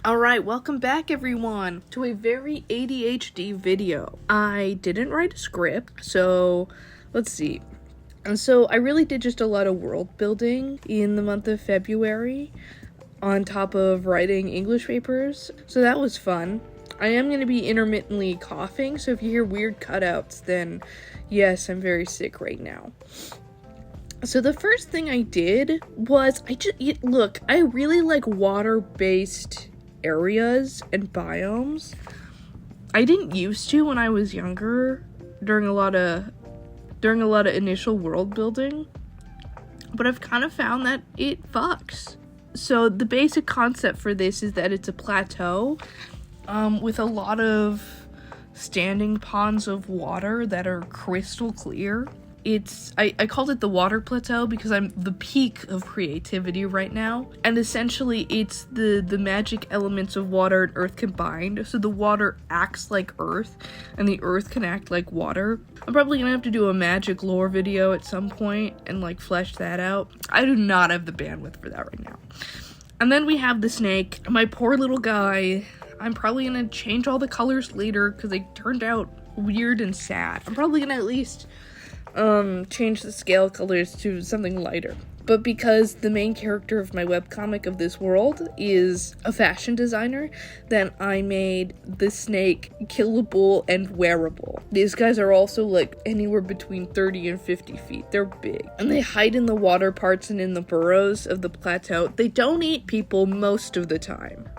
Alright, welcome back everyone to a very ADHD video. I didn't write a script, so let's see. And so I really did just a lot of world building in the month of February on top of writing English papers, so that was fun. I am going to be intermittently coughing, so if you hear weird cutouts, then yes, I'm very sick right now. So the first thing I did was, I really like water-based areas and biomes. I didn't used to when I was younger during a lot of initial world building, but I've kind of found that it fucks. So the basic concept for this is that it's a plateau with a lot of standing ponds of water that are crystal clear. I called it the water plateau because I'm the peak of creativity right now, and essentially it's the magic elements of water and earth combined, so the water acts like earth and the earth can act like water. I'm probably gonna have to do a magic lore video at some point and like flesh that out. I do not have the bandwidth for that right now. And then we have the snake, my poor little guy. I'm probably gonna change all the colors later because they turned out weird and sad. I'm probably gonna at least change the scale colors to something lighter. But because the main character of my webcomic of this world is a fashion designer, then I made the snake killable and wearable. These guys are also like anywhere between 30 and 50 feet. They're big. And they hide in the water parts and in the burrows of the plateau. They don't eat people most of the time.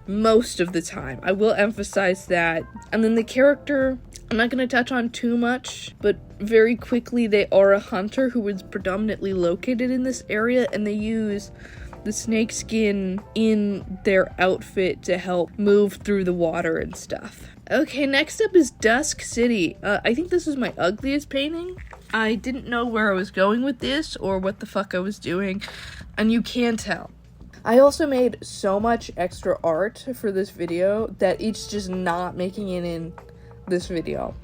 Most of the time. I will emphasize that. And then the character, I'm not going to touch on too much, but very quickly they are a hunter who is predominantly located in this area, and they use the snake skin in their outfit to help move through the water and stuff. Okay, next up is Dusk City. I think this is my ugliest painting. I didn't know where I was going with this or what the fuck I was doing, and you can tell. I also made so much extra art for this video that it's just not making it in this video,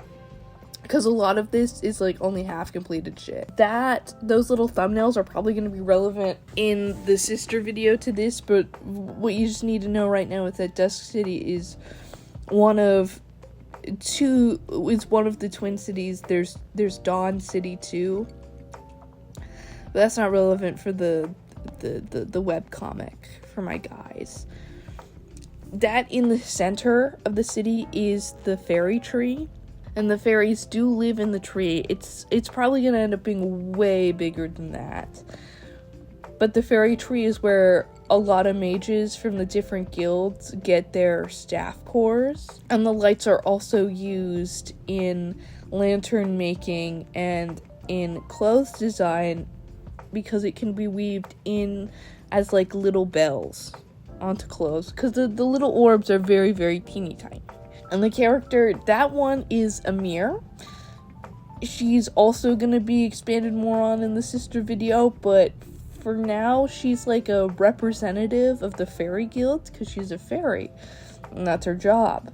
because a lot of this is like only half completed shit. Those little thumbnails are probably going to be relevant in the sister video to this, but what you just need to know right now is that Dusk City is one of the twin cities. There's Dawn City too, but that's not relevant for the webcomic for my guys. That in the center of the city is the fairy tree, and the fairies do live in the tree. It's probably gonna end up being way bigger than that, but the fairy tree is where a lot of mages from the different guilds get their staff cores, and the lights are also used in lantern making and in clothes design because it can be weaved in as like little bells onto clothes, because the little orbs are very, very teeny tiny. And the character, that one is Amir. She's also gonna be expanded more on in the sister video, but for now she's like a representative of the fairy guild because she's a fairy and that's her job.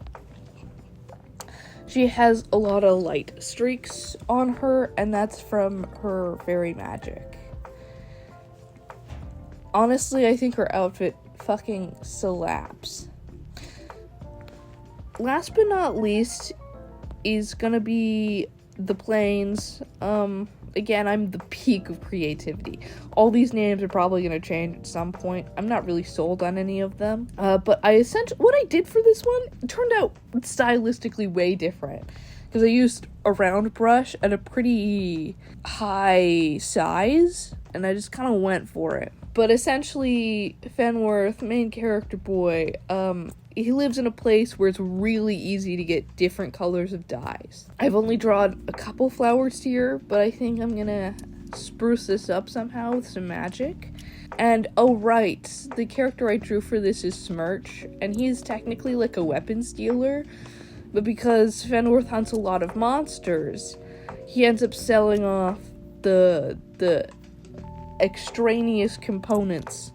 She has a lot of light streaks on her, and that's from her fairy magic. Honestly, I think her outfit fucking slaps. Last but not least is gonna be the plains. Again, I'm the peak of creativity. All these names are probably gonna change at some point. I'm not really sold on any of them. But what I did for this one turned out stylistically way different, because I used a round brush at a pretty high size, and I just kind of went for it. But essentially, Fenworth, main character boy, he lives in a place where it's really easy to get different colors of dyes. I've only drawn a couple flowers here, but I think I'm gonna spruce this up somehow with some magic. And, oh right, the character I drew for this is Smirch, and he's technically like a weapons dealer, but because Fenworth hunts a lot of monsters, he ends up selling off the extraneous components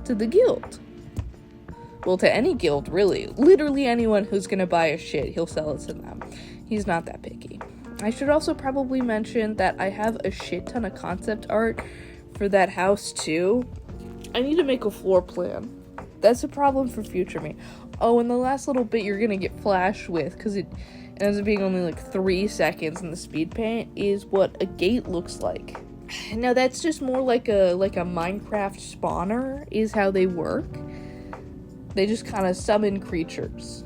to the guild. Well, to any guild, really. Literally anyone who's gonna buy a shit, he'll sell it to them. He's not that picky. I should also probably mention that I have a shit ton of concept art for that house too. I need to make a floor plan. That's a problem for future me. Oh, and the last little bit you're gonna get flashed with, because it ends up being only like 3 seconds in the speed paint, is what a gate looks like. Now that's just more like a Minecraft spawner is how they work. They just kind of summon creatures.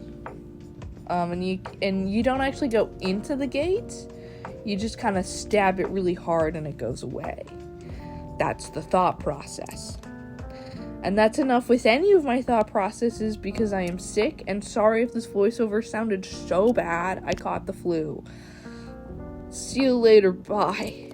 And you don't actually go into the gate. You just kind of stab it really hard and it goes away. That's the thought process. And that's enough with any of my thought processes because I am sick, and sorry if this voiceover sounded so bad. I caught the flu. See you later, bye.